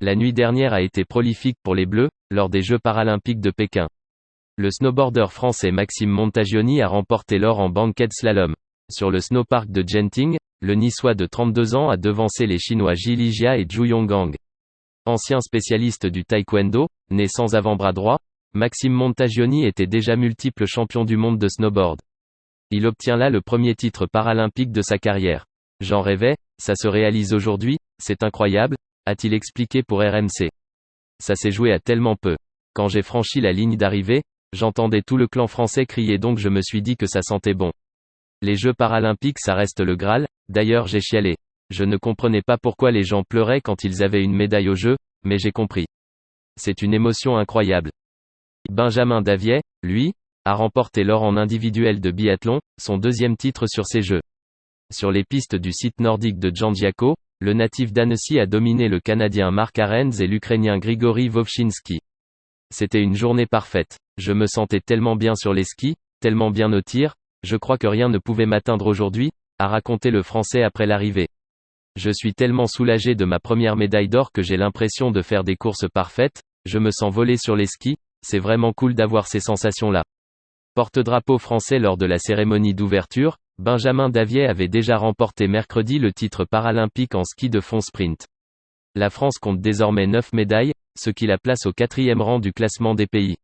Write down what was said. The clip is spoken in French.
La nuit dernière a été prolifique pour les Bleus, lors des Jeux paralympiques de Pékin. Le snowboarder français Maxime Montagioni a remporté l'or en banquet slalom. Sur le snowpark de Genting, le Niçois de 32 ans a devancé les Chinois Ji Lijia et Zhu Yonggang. Ancien spécialiste du taekwondo, né sans avant-bras droit, Maxime Montagioni était déjà multiple champion du monde de snowboard. Il obtient là le premier titre paralympique de sa carrière. J'en rêvais, ça se réalise aujourd'hui, c'est incroyable, a-t-il expliqué pour RMC. Ça s'est joué à tellement peu. Quand j'ai franchi la ligne d'arrivée, j'entendais tout le clan français crier, donc je me suis dit que ça sentait bon. Les Jeux paralympiques, ça reste le Graal, d'ailleurs j'ai chialé. Je ne comprenais pas pourquoi les gens pleuraient quand ils avaient une médaille aux Jeux, mais j'ai compris. C'est une émotion incroyable. Benjamin Daviet, lui, a remporté l'or en individuel de biathlon, son deuxième titre sur ces Jeux. Sur les pistes du site nordique de Jandziako, le natif d'Annecy a dominé le Canadien Mark Arens et l'Ukrainien Grigory Vovchinski. C'était une journée parfaite. Je me sentais tellement bien sur les skis, tellement bien au tir, je crois que rien ne pouvait m'atteindre aujourd'hui, a raconté le Français après l'arrivée. Je suis tellement soulagé de ma première médaille d'or que j'ai l'impression de faire des courses parfaites, je me sens voler sur les skis, c'est vraiment cool d'avoir ces sensations-là. Porte-drapeau français lors de la cérémonie d'ouverture, Benjamin Daviet avait déjà remporté mercredi le titre paralympique en ski de fond sprint. La France compte désormais 9 médailles, ce qui la place au 4e rang du classement des pays.